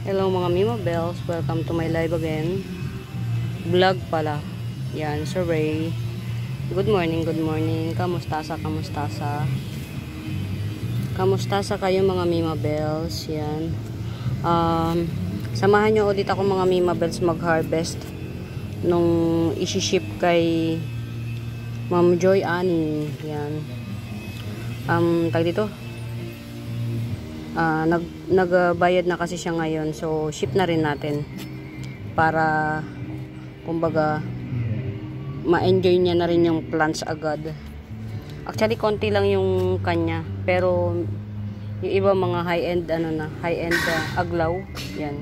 Hello mga Mima Bells, welcome to my live again. Vlog pala. Yan, Sir Ray. Good morning, good morning. Kamusta kayo mga Mima Bells? Yan. Samahan nyo ulit ako mga Mima Bells mag-harvest nung isi-ship kay Ma'am Joy Annie. Yan. Tag dito. Nagbayad na kasi siya ngayon, so ship na rin natin para kumbaga ma-enjoy niya na rin yung plants agad. Actually konti lang yung kanya, pero yung iba mga high-end high-end aglaw. Yan.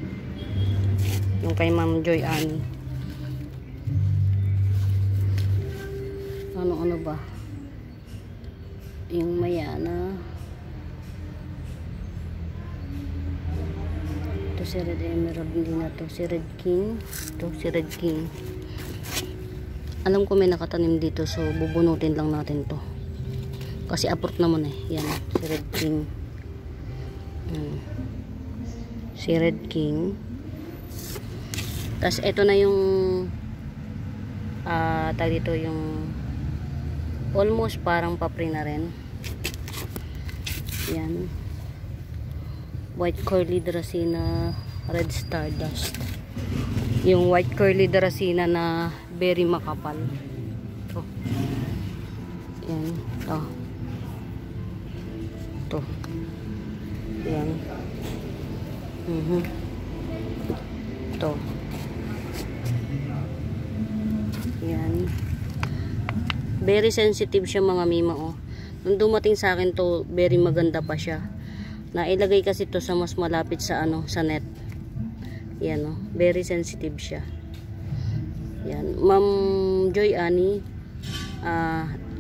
Yung kay Ma'am Joy Annie. Ano ba? Yung Mayana. Si Red Emerald, hindi na to. Si Red King. Ito, si Red King. Alam ko may nakatanim dito, so bubunutin lang natin to. Kasi approved naman eh. Yan, si Red King. Si Red King. Tapos ito na yung tag dito yung almost parang papri na rin. Yan. White Curly Dracena Red Stardust. Yung White Curly Dracena na very makapal. Ito. Yan. Ito. Ito. Yan. Ito. Yan. Very sensitive siya mga Mima, oh. Nung dumating sa akin to, very maganda pa siya. Nailagay kasi to sa mas malapit sa sa net. Yan, oh, very sensitive siya. Yan, Ma'am Joy Annie,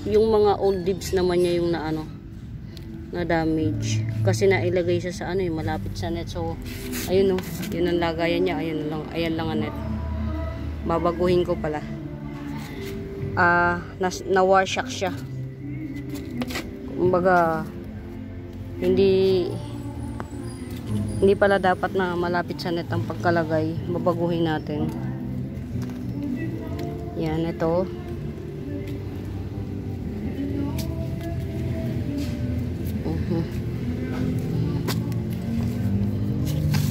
yung mga old leaves naman niya yung na damage kasi nailagay siya sa malapit sa net. So ayun, oh, yun ang lagayan niya. Ayan lang ang net. Babaguhin ko pala. Na-warshock siya. Kumbaga hindi pala dapat na malapit sa net ang pagkalagay. Babaguhin natin. Yan, ito.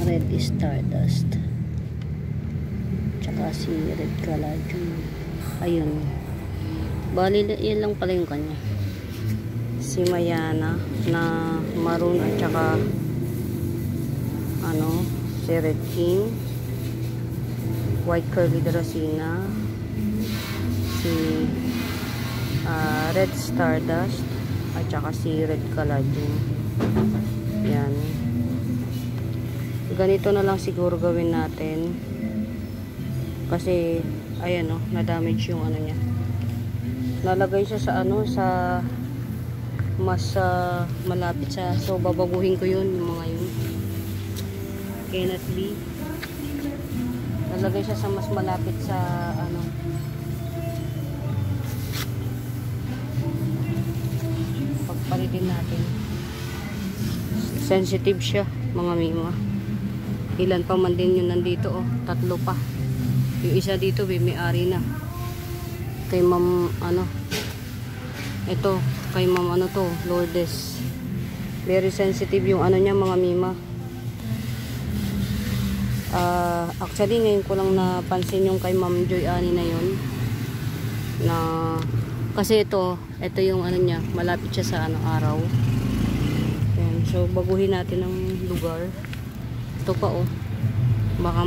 Red Stardust. Tsaka si Red Caladium. Ayun. Bali, yan lang pala yung kanya. Si Mayana na maroon at saka si Red King, White Curly Dracena, si Red Stardust at saka si Red Caladium. Yan. Ganito na lang siguro gawin natin kasi ayan, oh, na-damage yung niya. Nalagay siya sa sa mas malapit sa, so babaguhin ko yun, yung mga yun. Cannot be. Nalagay siya sa mas malapit sa pagpalitin natin. Sensitive siya mga Mima. Ilan pa man din yun nandito, oh, 3 pa. Yung isa dito may ari na kay Ma'am ito kay Ma'am Lourdes. Very sensitive yung niya mga Mima. Actually ngayon ko lang napansin yung kay Ma'am Joy Annie na yun, na kasi ito yung niya, malapit siya sa araw. Ayan, so baguhin natin ang lugar. Ito pa, oh, baka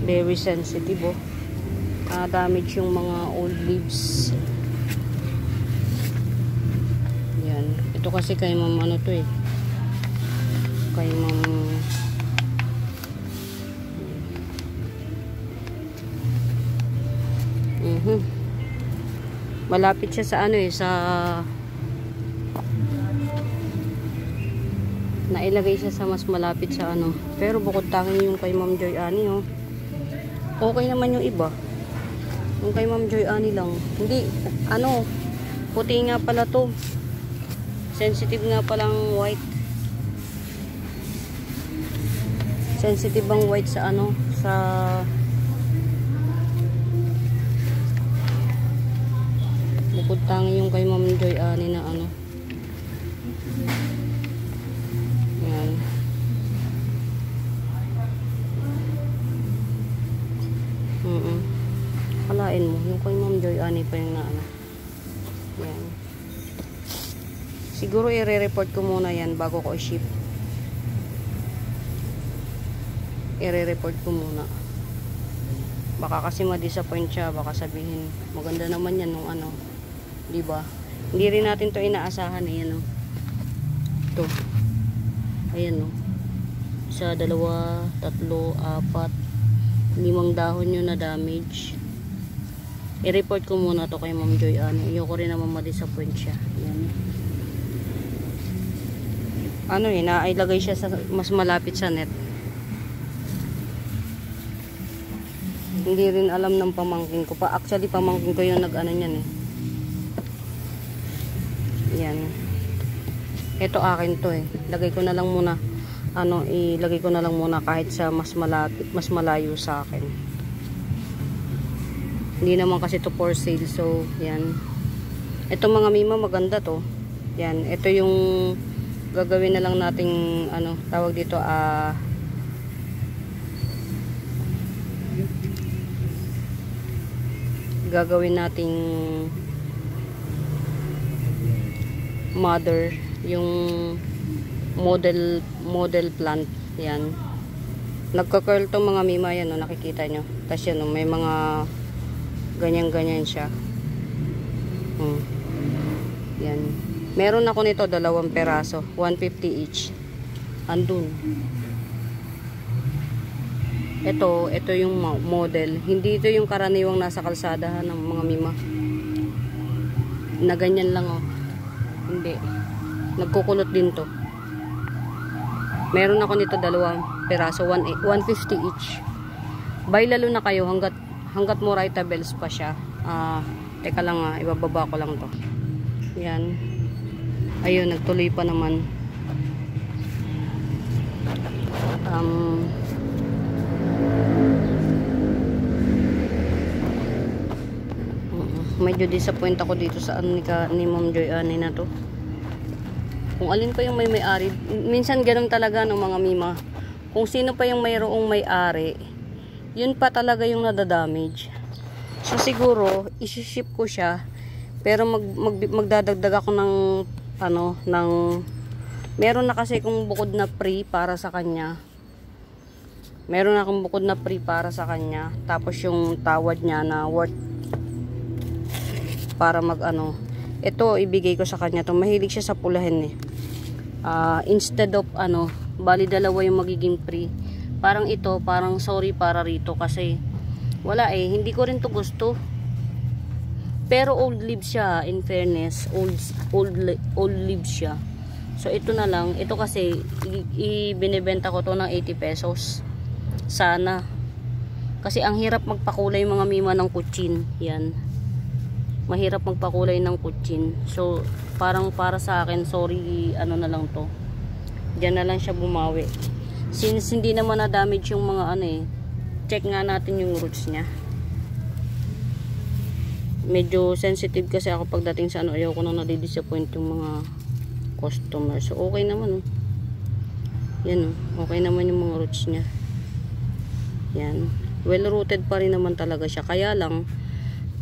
very sensitive, oh. Damage yung mga old leaves. Yan. Ito kasi kay Ma'am to eh. Kay Ma'am malapit siya sa sa nailagay siya sa mas malapit sa pero bukod tanging yung kay Ma'am Joy Annie, oh. Okay naman yung iba. Yung kay Ma'am Joy Annie lang. Hindi, puti nga pala to. Sensitive nga palang white. sensitive ang white sa ano, sa bukod tangi yung kay Ma'am Joy Annie na ano. Yan. Kalain mo, yung kay Ma'am Joy Annie pa yung na ano. Yan. Siguro i-report ko muna yan bago ko i-ship. I-report ko muna. Baka kasi ma-disappoint siya, baka sabihin maganda naman yan nung ano, 'di ba? Hindi rin natin 'to inaasahan eh, ano. To. Ayan oh. 1, 2, 3, 4, 5 dahon yun na damage. I-report ko muna to kay Ma'am Joy Annie. Ayoko rin naman ma-disappoint siya. Ayan. Ano eh, nailagay siya sa mas malapit sa net. Hindi rin alam ng pamangkin ko pa. Actually, pamangkin ko yung nag-ano niyan eh. Yan. Ito akin to eh. Lagay ko na lang muna. Ano, ilagay ko na lang muna kahit sa mas malapit, mas malayo sa akin. Hindi naman kasi to for sale. So, yan. Ito mga mima, maganda to. Yan. Ito yung gagawin na lang nating ano, tawag dito gagawin nating mother, yung model plant. Yan, nagka-curl tong mga mima. Yan o, nakikita nyo. Tapos yan o, may mga ganyan siya. Yan, meron ako nito 2 peraso, 150 each. Andun. Ito yung model. Hindi ito yung karaniwang nasa kalsada ng mga mima. Na ganyan lang oh. Hindi. Nagkukulot din to. Meron ako nito 2 peraso, 150 each. Buy lalo na kayo hanggat moritables pa siya. Teka lang ibababa ko lang to. Yan. Ayun, nagtuloy pa naman. Medyo disappoint ako dito sa ano ni Ma'am Joy Annie na to. Kung alin pa yung may-ari, minsan ganun talaga ng mga mima. Kung sino pa yung mayroong may-ari, yun pa talaga yung nadadamage. So siguro isi-ship ko siya, pero magdadagdag ako ng ano, meron na kasi kung bukod na free para sa kanya. Meron na akong bukod na free para sa kanya. Tapos yung tawad niya na worth para mag-ano. Ito, ibigay ko sa kanya to. Mahilig siya sa pulahin eh. Instead of ano, bali 2 yung magiging free. Parang ito, parang sorry para rito kasi wala eh. Hindi ko rin to gusto. Pero old leaves siya, in fairness. Old leaves siya. So, ito na lang. Ito kasi, ibinibenta ko to ng 80 pesos. Sana. Kasi ang hirap magpakulay mga mima ng kutsin. Yan. Mahirap magpakulay ng kutsin. So, parang para sa akin, sorry, ano na lang to. Diyan na lang siya bumawi. Since hindi naman na-damage yung mga ano eh. Check nga natin yung roots niya. Medyo sensitive kasi ako pagdating sa ano. Ayoko nang nadidisappoint yung mga customer. So, okay naman. Yan oh. Okay naman yung mga roots niya. Yan. Well rooted pa rin naman talaga siya. Kaya lang,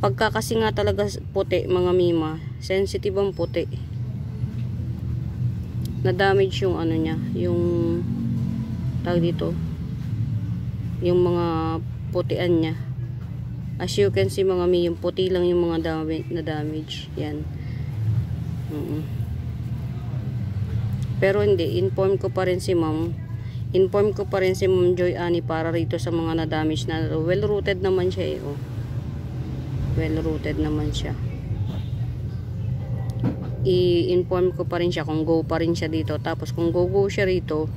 pagka kasi nga talaga puti mga mima, sensitive ang puti. Na-damage yung ano niya, yung tawag dito, yung mga putian niya. As you can see mga mima, yung puti lang yung mga na-damage. Yan. Pero hindi, inform ko pa rin si Ma'am. Inform ko pa rin si Ma'am Joy Annie para rito sa mga na-damage na. Well rooted naman siya eh. Oh. Well rooted naman siya. I-inform ko pa rin siya kung go pa rin siya dito. Tapos kung go siya rito,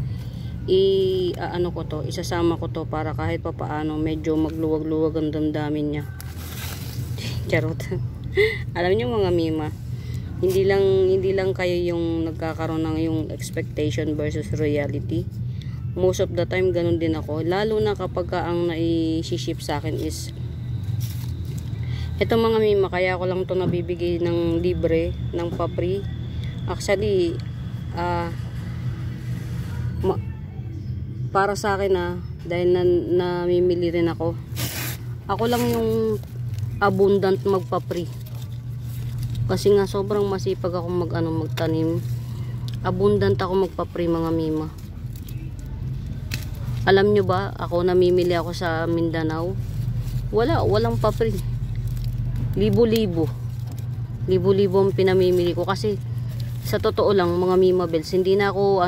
ano ko to, isasama ko to para kahit pa paano medyo magluwag-luwag ang damdamin niya. Charot. Alam niyo mga mima, hindi lang kayo yung nagkakaroon ng yung expectation versus reality. most of the time ganun din ako, lalo na kapag ang nai-ship sa akin is ito mga mima. Kaya ko lang to nabibigay ng libre, ng pa-free. Actually para sa akin dahil namimili rin ako lang yung abundant magpa-free, kasi nga sobrang masipag ako magtanim. Abundant ako magpa-free mga mima. Alam nyo ba, ako namimili ako sa Mindanao, walang pa-free. Libo-libo ang pinamimili ko, kasi sa totoo lang mga mima bells, hindi na ako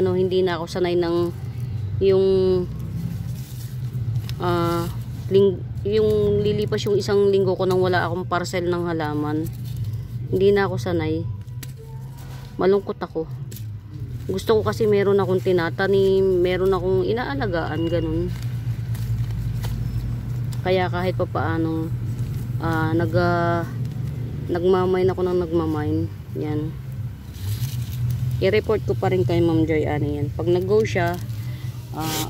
sanay ng yung lilipas yung isang linggo ko nang wala akong parcel ng halaman. Hindi na ako sanay, malungkot ako. Gusto ko kasi meron akong tinatanim, meron akong inaalagaan, ganun. Kaya kahit pa paano nagmamine ako ng nagmamine. Yan, i-report ko pa rin kay Ma'am Joy yan. Pag nag-go siya,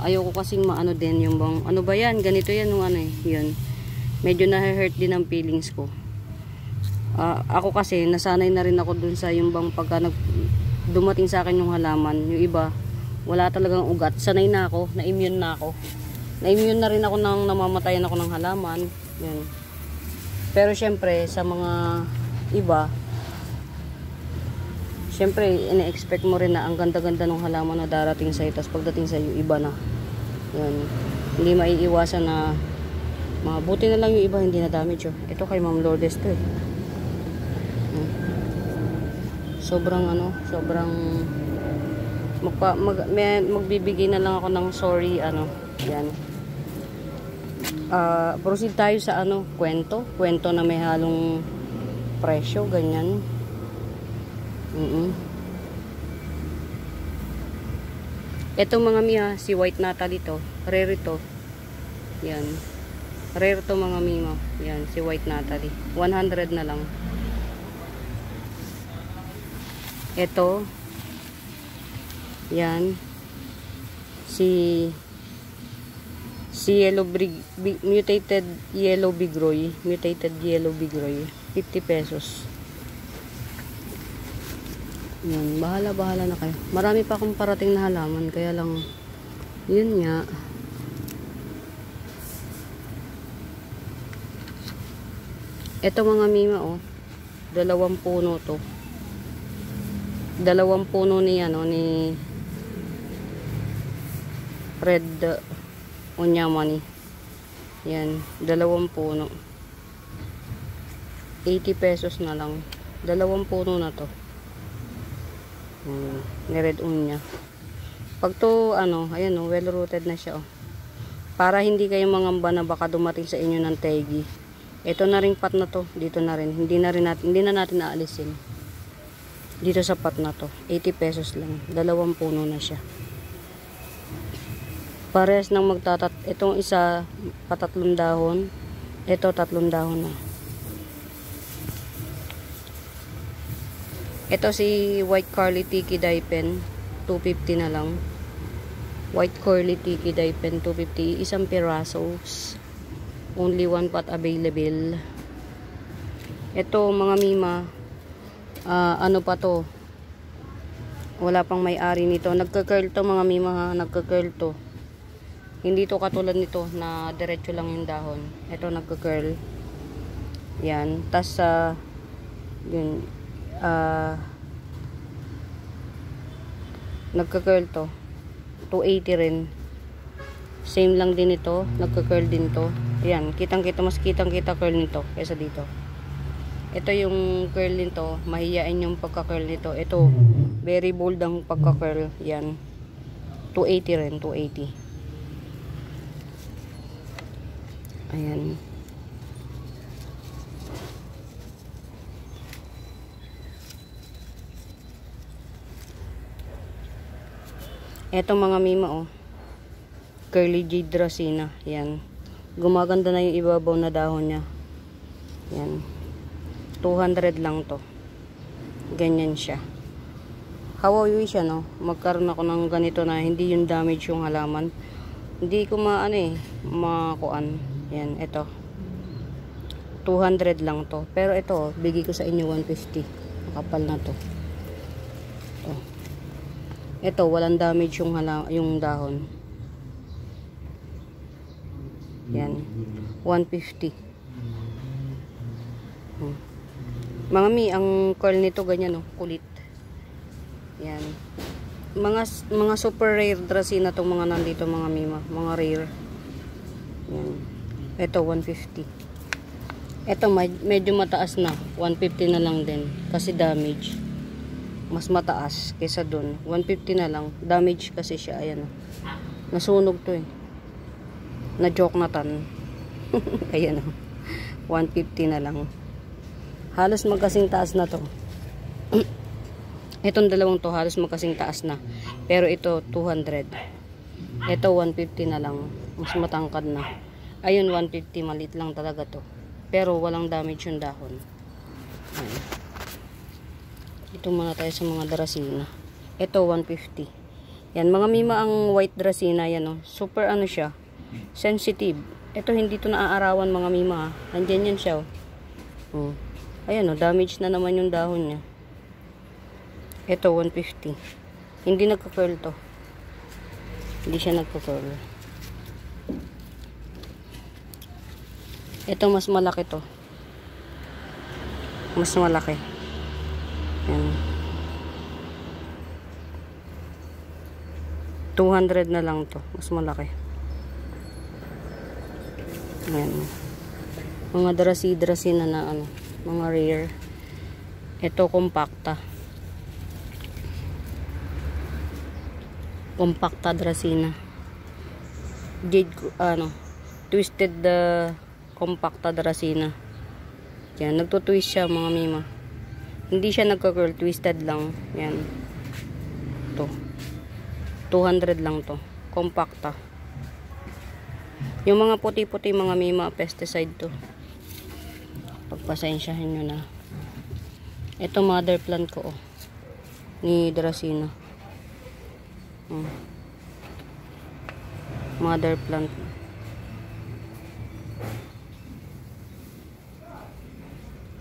ayoko kasing din yung bang ano ba yan, ganito yan yung yun. Medyo na-hurt din ang feelings ko. Ako kasi nasanay na rin ako dun sa yung bang pagka dumating sa akin yung halaman, yung iba wala talagang ugat. Sanay na ako, na-immune na ako. Na-immune na rin ako nang namamatayan ako ng halaman. Yun. Pero syempre sa mga iba, syempre ina-expect mo rin na ang ganda-ganda ng halaman na darating sa iyo, tapos pagdating sa iyo iba na. Yun. Hindi maiiwasan na mabuti na lang yung iba hindi na damage. Ito kay Ma'am Lourdes to sobrang magbibigay na lang ako ng sorry yan. Proceed tayo sa kwento na may halong presyo, ganyan. Ito mga mia, si White Natalie to, rare to. Yan, rare to mga mima. Yan, si White Natalie, 100 na lang. Ito, yan, si mutated yellow bigroy, 50 pesos. Yan, bahala na kayo. Marami pa akong parating na halaman, kaya lang yun nga. Ito mga mima, 2 puno to. 2 puno ni Red Onyamani. Yan, 2 puno. 80 pesos na lang. 2 puno na to. Ni Red Onya. Pag to ayan well rooted na siya Para hindi kayo mangamba na baka dumating sa inyo ng tegi. Ito na ring pat na to, dito na rin. Hindi na natin aalisin. Dito sa pot na to, 80 pesos lang. 2 puno na siya. Parehas nang itong isa pa3 dahon. Ito 3 dahon na. Ito si White Curly Tiki Dye Pen, 250 na lang. White Curly Tiki Dye Pen, 250. Isang piraso. Only 1 pot available. Ito mga mima, pa to, wala pang may-ari nito. Nagka-curl to mga mima, nagka-curl to. Hindi to katulad nito na diretso lang yung dahon. Ito nagka-curl. Yan, tas yun, nagka-curl to, 280 rin. Same lang din ito, nagka-curl din to. Yan, mas kitang-kita curl nito kaysa dito. Ito yung curl nito, mahiyain yung pagka-curl nito. Ito, very bold ang pagka-curl. Yan, 280 rin, 280. Ayan. Ito mga mima Curly Jade Dracena. Yan, gumaganda na yung ibabaw na dahon niya. Yan, 200 lang to. Ganyan siya. kawawi siya, no? Magkaroon ako ng ganito na hindi yung damage yung halaman. Hindi ko makuan. Yan, ito. 200 lang to. Pero ito, bigay ko sa inyo 150. Makapal na to. Ito, walang damage yung dahon. Yan. 150. Mga mi, ang curl nito ganyan, no? Kulit. Yan. Mga super rare Dracena tong mga nandito, mga mima. Mga rare. Yan. Ito, 150. Ito, medyo mataas na. 150 na lang din. Kasi damage. Mas mataas kaysa dun. 150 na lang. Damage kasi siya. Ayan, no? Nasunog to, eh. Na-joke na tan. Ayan, no? 150 na lang. Halos magkasing taas na to. Itong dalawang to halos magkasing taas na. Pero ito 200. Ito 150 na lang. Mas matangkad na. Ayun 150, maliit lang talaga to. Pero walang damage yung dahon. Ayun. Ito muna tayo sa mga Dracena. Ito 150. Yan, mga mima, ang white Dracena yan, no. Super ano siya, sensitive. Ito hindi to naaarawan, mga mima. Nandiyan yan siya, oh. Ayan, oh, damage na naman yung dahon niya. Ito 150. Hindi nagka-curl to. Hindi siya nagka-curl. Ito mas malaki to. Mas malaki. Yan. 200 na lang to. Mas malaki. Yan. Mga Dracena na ano. Mga rare. Ito compacta. Compacta Dracena. Jade, twisted compacta Dracena. Yan, nagtutwist siya, mga mima. Hindi siya nagka-curl, twisted lang. Yan. To. 200 lang to. Compacta. Yung mga puti-puti, mga mima, pesticide to. Pagpasensyahin nyo na. Ito mother plant ko, oh. Ni Dracena. Mother plant.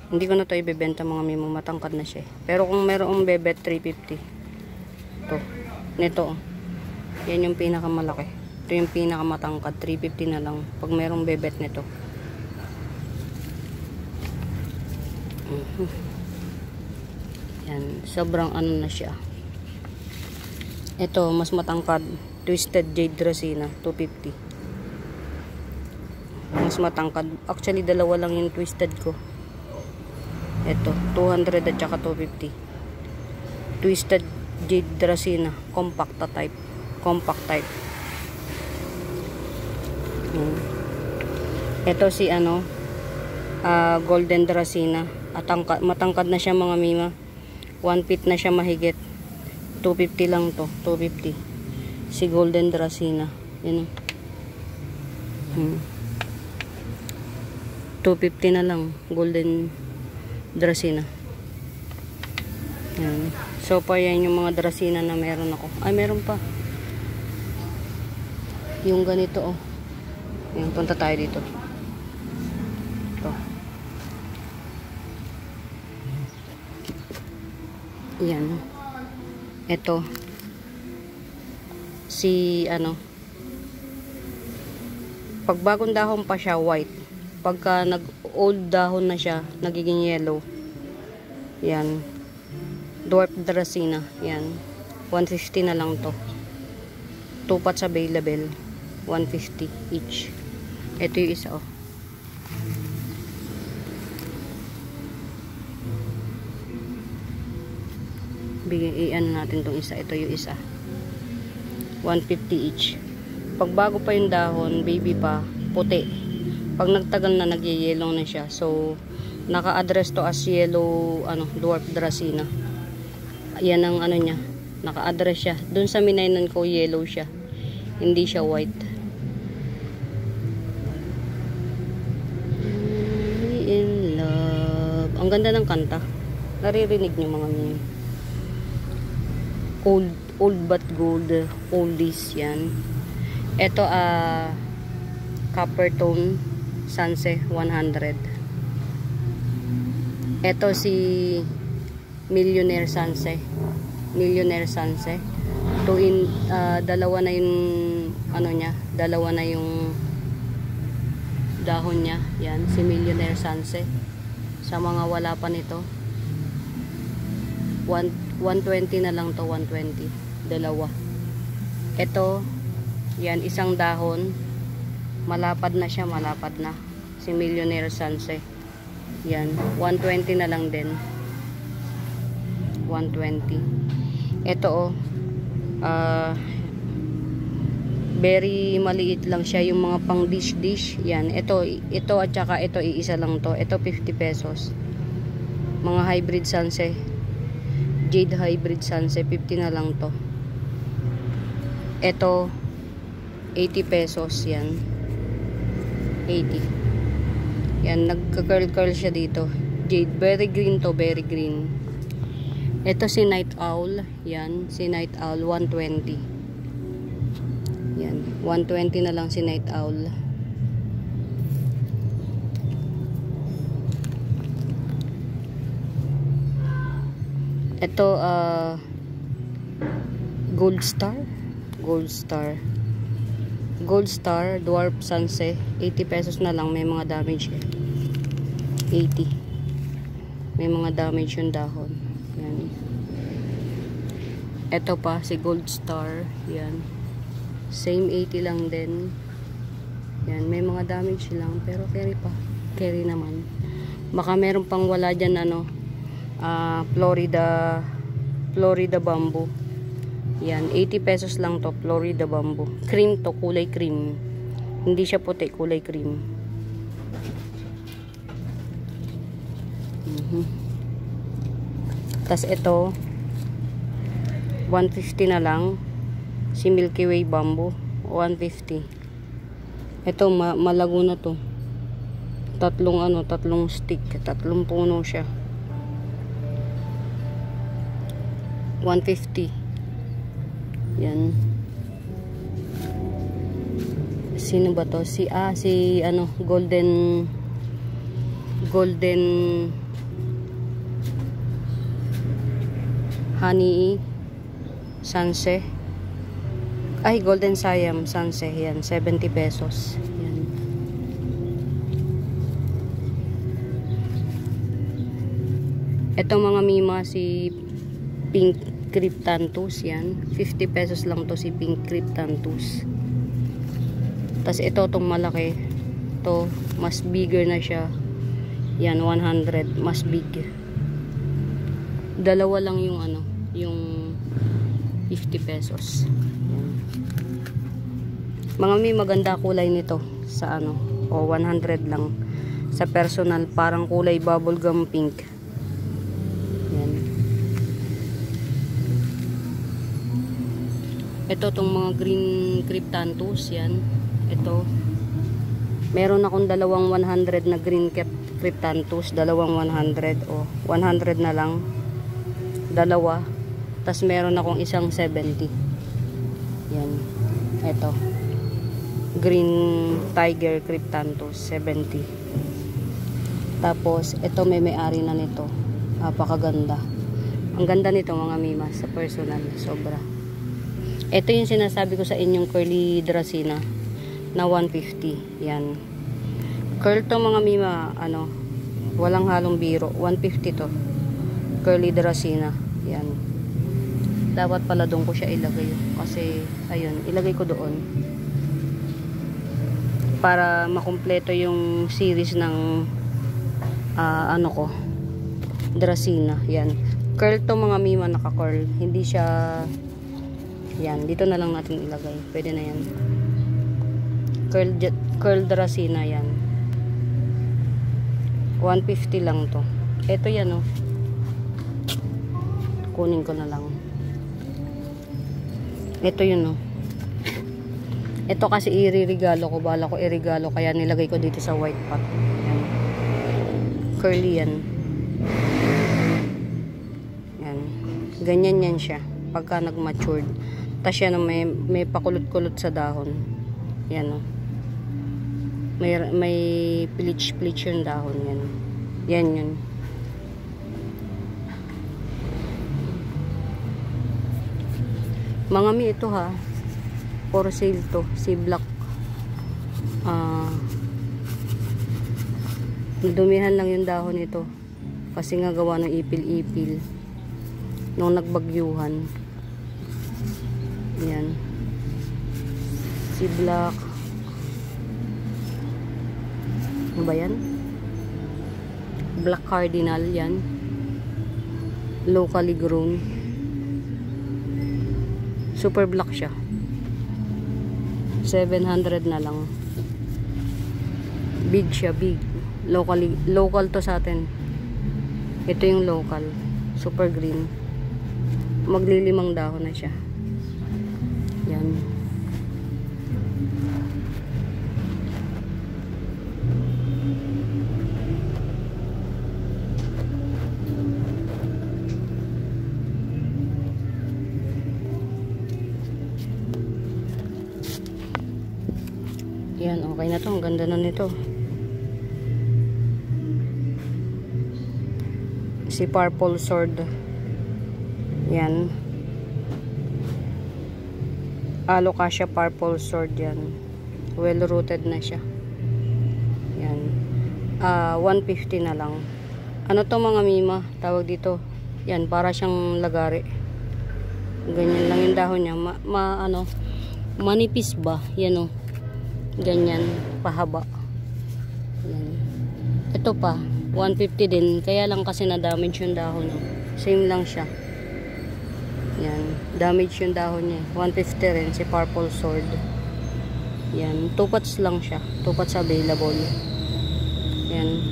Hindi ko na to ibebenta, mga mimo. Matangkad na siya. Pero kung merong bebet, 350. Ito. Nito, oh. Yan yung pinakamalaki. Ito yung pinakamatangkad. 350 na lang. Pag merong bebet nito. Yan, sobrang ano na siya. Ito, mas matangkad. Twisted Jade Dracena, 250. Mas matangkad. Actually, dalawa lang yung twisted ko. Ito, 200 at saka 250. Twisted Jade Dracena, compacta type. Compact type. Ito si Golden Dracena. At matangkad na siya, mga mima. 1 feet na siya mahigit. 250 lang to. 250. Si Golden Dracena. Yan. 250 na lang. Golden Dracena. Yan. So far, yan yung mga Dracena na meron ako. Ay, meron pa. Yung ganito, oh. Yan, punta tayo dito. Ito. Yan. Ito. Si, pag bagong dahon pa siya, white. Pagka nag-old dahon na siya, nagiging yellow. Yan. Dwarf Dracena. Yan. 150 na lang to. 2 pots available. 150 each. Ito yung isa, oh. Bigyan natin tong isa. Ito yung isa. 150 each. Pag bago pa yung dahon, baby pa, puti. Pag nagtagal na, nag-yellow na siya. So, naka-address to as yellow, dwarf Dracena. Yan ang niya. Naka-address siya. Doon sa minainan ko, yellow siya. Hindi siya white. In love. Ang ganda ng kanta. Naririnig niyo, mga mimi. old but gold, oldies yan. Ito copper tone Sanse 100. Ito si Millionaire Sanse. Dalawa na yung ano niya, dalawa na yung dahon niya. Yan, si Millionaire Sanse. Sa mga wala pa nito, 120 na lang to, 120. Dalawa. Ito, yan, isang dahon. Malapad na siya, malapad na. Si Millionaire Sanse. Yan, 120 na lang din. 120. Ito very maliit lang siya, yung mga pang dish. Yan, ito at saka ito iisa lang to. Ito 50 pesos. Mga hybrid Sanse. Jade hybrid Sanse, 50 na lang to. Ito 80 pesos yan. 80. Yan, nagka-curl siya dito. Jade, very green to, very green. Ito si Night Owl. Yan, si Night Owl 120. Yan, 120 na lang si Night Owl. Ito Gold Star Dwarf Sanse, 80 pesos na lang. May mga damage 80. May mga damage yung dahon. Yan. Ito pa si Gold Star. Yan. Same 80 lang din. Yan. May mga damage lang. Pero carry pa. Carry naman. Baka meron pang wala dyan Florida Bamboo. Yan. 80 pesos lang to. Florida Bamboo. Cream to. Kulay cream. Hindi siya puti. Kulay cream. Tas ito 150 na lang si Milky Way Bamboo, 150. Ito malago na to. Tatlong stick, tatlong puno siya. 150. Yan. Sino ba to? Si Golden Honey Sanse. Ay, Golden Siam Sanse. Yan, 70 pesos. Yan. Ito mga mima, si Pink Cryptanthus. Yan, 50 pesos lang to si Pink Cryptanthus. Tas ito tong malaki. To, mas bigger na siya. Yan, 100. Mas big. Dalawa lang yung yung 50 pesos. Yan. Mga may maganda kulay nito sa 100 lang. Sa personal, parang kulay bubblegum pink. Yan. Ito tong mga green Cryptanthus. Yan. Ito. Meron akong dalawang 100 na green Cryptanthus. Dalawang 100. 100 na lang. Dalawa. Tas meron akong isang 70. Yan. Ito. Green Tiger Cryptanthus, 70. Tapos, ito may-ari na nito. Napakaganda. Ang ganda nito mga mima sa personal. Sobra. Ito yung sinasabi ko sa inyong curly Dracena na 150. Yan. Curl to mga mima, walang halong biro. 150 to. Curly Dracena. Yan. Dapat pala doon ko siya ilagay. Kasi, ayun, ilagay ko doon. Para makumpleto yung series ng Dracena. Yan. Curl to mga mima, naka-curl. Hindi siya, yan, dito na lang natin ilagay. Pwede na yan. Curl Dracena yan. 150 lang to. Ito yan kunin ko na lang. Ito yun Ito kasi iririgalo ko. Bala ko irigalo. Kaya nilagay ko dito sa white pot. Yan. Curly yan. Yan. Ganyan yan siya. pagka nag-matured. Tas yan, may pakulot-kulot sa dahon. Yan o. May bleach yung dahon. Yan. Yan yun. Mga mi, ito ha. For sale to. Si Black. Dumihan lang yung dahon nito. Kasi nga gawa ng ipil-ipil. Nung nagbagyuhan. Yan. Si Black. Ano ba yan? Black Cardinal yan. Locally grown. Super black siya. 700 na lang. Big siya, big. Local to sa atin. Ito yung local. Super green. Maglilimang dahon na siya. Yan. Yan, okay na to. Ang ganda na nito. Si Purple Sword. Yan. Alocasia Purple Sword yan. Well rooted na siya. Yan. 150 na lang. Ano to mga mima? Tawag dito. Yan, para siyang lagari. Ganyan lang yung dahon niya. Manipis ba? Yan o. Ganyan, pahaba. Yan. Ito pa, 150 din. Kaya lang kasi na-damage yung dahon niya. Same lang siya. Yan, damage yung dahon niya. 150 rin, si Purple Sword. Yan, 2 pots lang siya. 2 pots available. Yan.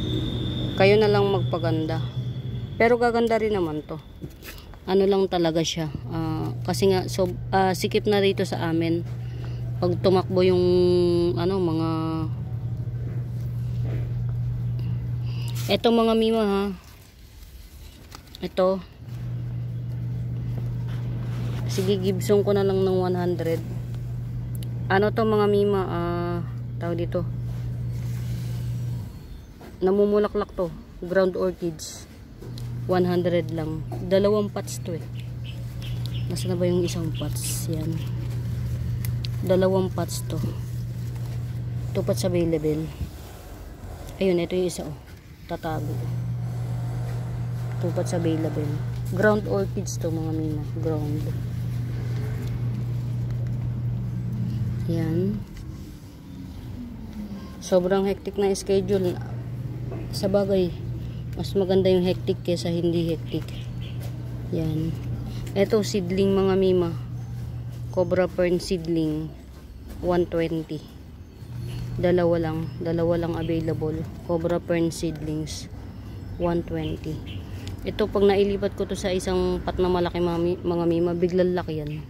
Kayo na lang magpaganda. Pero gaganda rin naman to. Ano lang talaga siya. Kasi nga, sikip na rito sa amin. Pag tumakbo yung mga eto mga mima ha, ito sige, Gibson ko na lang ng 100. Ano to mga mima, tawag dito, namumulaklak to, ground orchids. 100 lang, 2 pots to eh. Nasa na ba yung isang pots? Yan, 2 pots to. 2 pots available. Ayun, ito yung isa oh. Tatago. 2 pots available. Ground orchids to mga mina. Ground. Yan. Sobrang hectic na schedule. Sa bagay, mas maganda yung hectic kesa hindi hectic. Yan. Ito seedling mga mima. Cobra Fern seedling 120. Dalawa lang available. Cobra Fern seedlings 120. Ito pag nailipat ko to sa isang pat na malaki mga mima, biglang laki yan.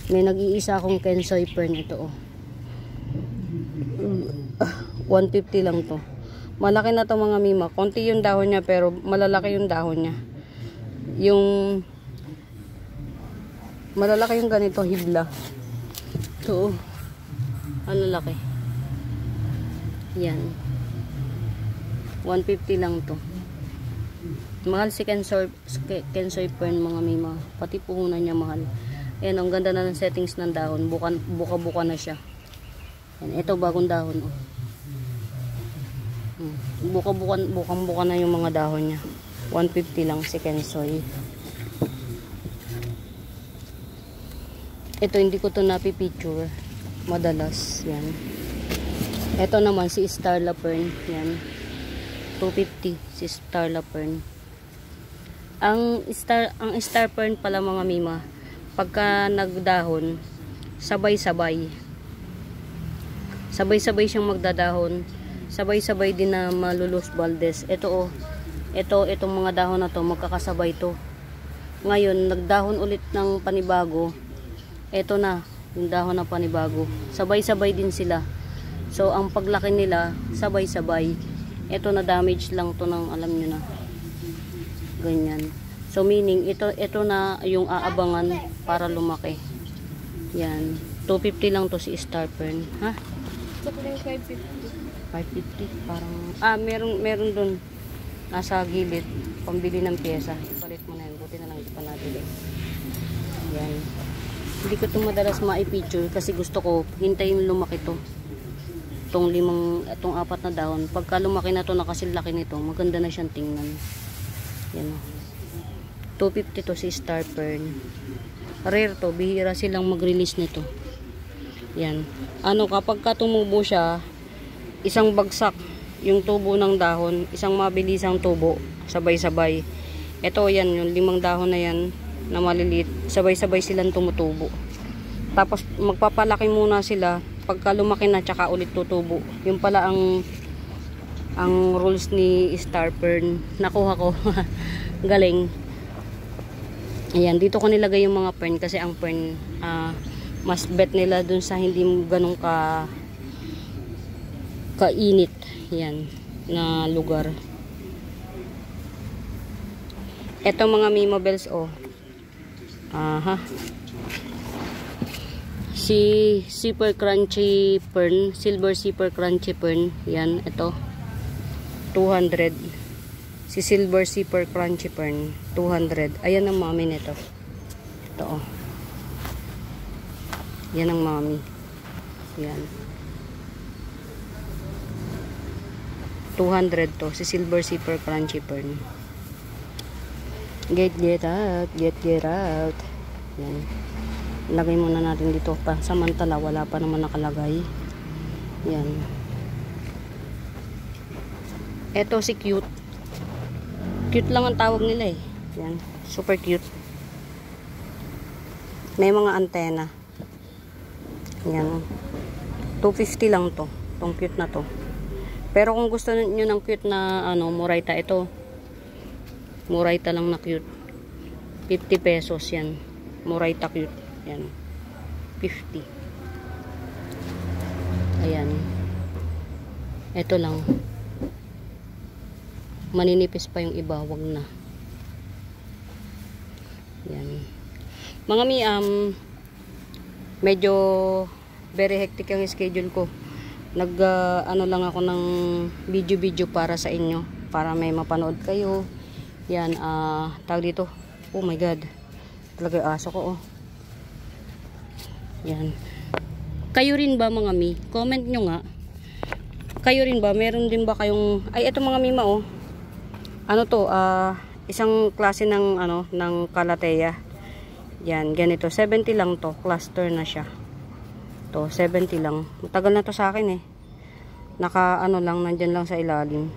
May nag-iisa akong Kensoy Fern ito oh. 150 lang to. Malaki na to mga mima. Konti yung dahon niya pero malalaki yung dahon niya. Yung malalaki yung ganito hibla. Ito, ang lalaki. Yan. 150 lang to. Mahal si Kensoy Fern mga mima. Pati puhunan niya mahal. Ayan, ang ganda na ng settings ng dahon. Buka-buka na siya. Yan, ito bagong dahon. Oh. Bukang-buka na yung mga dahon niya. 150 lang si Kensoy. Ito hindi ko to napipicture madalas. Yan. Ito naman si Starla Fern. Yan. 250 si Starla Fern. Ang Star Fern pala mga mima, pagka nagdahon, sabay-sabay siyang magdadahon. Sabay-sabay din na malulus baldes. Ito oh. Itong mga dahon na to, magkakasabay to. Ngayon, nagdahon ulit ng panibago. Ito na, yung dahon na panibago. Sabay-sabay din sila. So, ang paglaki nila, sabay-sabay. Ito na damage lang to ng, alam nyo na. Ganyan. So meaning ito na yung aabangan para lumaki. Yan. 250 lang to si Star Fern. Ha? Ito ko yung 550. 550 parang meron doon nasa gilid pambili ng pyesa. Palit mo na yan. Buti na lang hindi pa nabili. Yan. Hindi ko ito madalas ma-picture kasi gusto ko hintayin lumaki to. Itong apat na dahon. Pagka lumaki na to, nakasilaki nito, maganda na siyang tingnan. Yan o. 250 to si Star Fern. Rare to. Bihira silang mag-release nito. Yan. Kapag ka tumubo siya, isang bagsak yung tubo ng dahon, isang mabilisang tubo, sabay-sabay. Ito yan, yung 5 dahon na yan na maliliit, sabay-sabay silang tumutubo. Tapos magpapalaki muna sila, pagka lumaki na tsaka ulit tutubo. Yung pala ang rules ni Star Fern. Nakuha ko. Galing. Ayan, dito ko nilagay yung mga fern kasi ang fern mas bet nila dun sa hindi ganun kainit yan na lugar. Eto mga Mimabels si Super Crunchy Fern, Silver Super Crunchy Fern, yan, ito 200. Si Silver Super Crunchy Fern 200. Ayan ang mami nito. Ito yan ang mami. Yan 200 to si Silver Super Crunchy Fern. Get out. Yan. Lagay muna natin dito pa. Samantala wala pa naman nakalagay. Yan. Eto si cute. Cute lang ang tawag nila eh. Yan. Super cute. May mga antena. Yan. 250 lang to. Tong cute na to. Pero kung gusto niyo ng cute na Moraita, ito Moraita lang na cute, 50 pesos yan. Moraita cute yan, 50. Ayan, ito lang, maninipis pa yung iba, wag na. Yan mga medyo very hectic ang schedule ko. Lang ako ng video para sa inyo, para may mapanood kayo. Yan, tawag dito. Oh my god, talaga yung aso ko Yan. Kayo rin ba mga mi? Comment nyo nga. Kayo rin ba? Meron din ba kayong eto mga mima isang klase ng ng Calathea. Yan, ganito 70 lang to, cluster na siya. To 70 lang. Matagal na to sa akin eh. Lang, nandyan lang sa ilalim.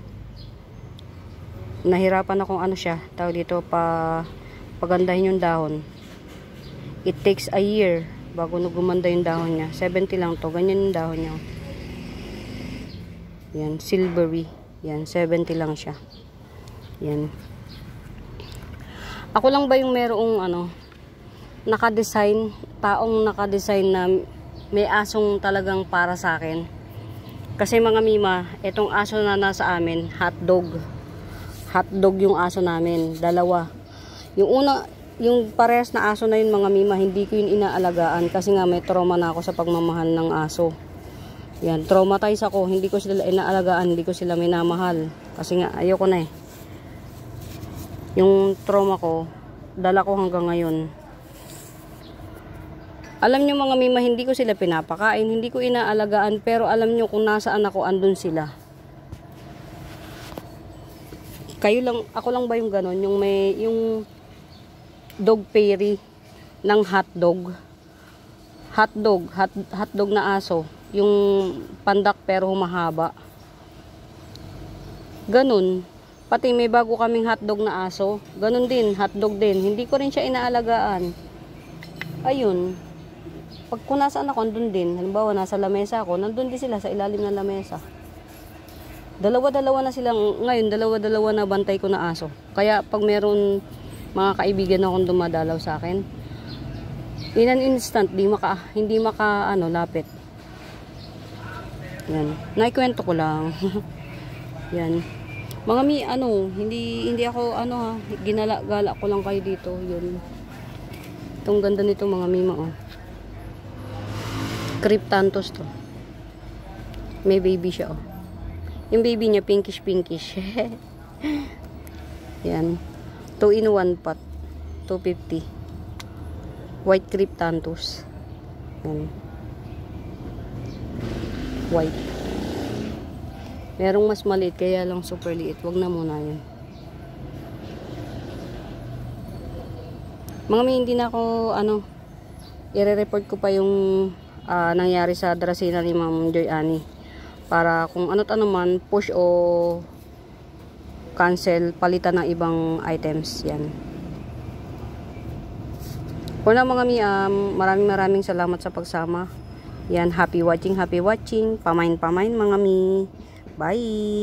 Nahirapan akong siya, tawag dito, pagandahin yung dahon. It takes a year bago gumanda yung dahon niya. 70 lang to, ganyan yung dahon niya. Yan, silvery. Yan, 70 lang siya. Yan. Ako lang ba yung merong taong nakadesign na may asong talagang para sa akin? Kasi mga mima, itong aso na nasa amin, hotdog yung aso namin, 2. Yung parehas na aso na yun mga mima, hindi ko yun inaalagaan kasi nga may trauma na ako sa pagmamahal ng aso. Yan, traumatized ako, hindi ko sila inaalagaan, hindi ko sila minamahal kasi nga ayoko na eh. Yung trauma ko, dala ko hanggang ngayon. Alam nyo mga mima, hindi ko sila pinapakain, hindi ko inaalagaan, pero alam nyo kung nasaan ako, andun sila. Ako lang ba yung ganon? Yung dog fairy ng hotdog. Hotdog na aso. Yung pandak pero humahaba. Ganon. Pati may bago kaming hotdog na aso. Ganon din, hotdog din. Hindi ko rin siya inaalagaan. Ayun. Pag kung nasaan ako, andun din. Halimbawa, nasa lamesa ako, nandun din sila sa ilalim ng lamesa. Dalawa-dalawa na silang, ngayon, dalawa-dalawa na bantay ko na aso. Kaya, pag meron mga kaibigan akong dumadalaw sa akin, in an instant, hindi maka lapit. Yan. Naikwento ko lang. Yan. Mga mi, hindi ako, ha, ginala-gala ko lang kayo dito, yun. Itong ganda nito, mga mima, oh. Cryptanthus to. May baby siya, oh. Yung baby niya, pinkish. Yan. 2 in 1 pot. 250. White Cryptanthus. Yan. White. Merong mas maliit, kaya lang super liit. Wag na muna yun. Mga may hindi na ako, i-report ko pa yung nangyari sa Dracena ni Ma'am Joy Annie. Para kung ano't ano man, push o cancel, palitan ng ibang items. Yan. Una mga mi, maraming salamat sa pagsama. Yan, happy watching. Pamain mga mi. Bye!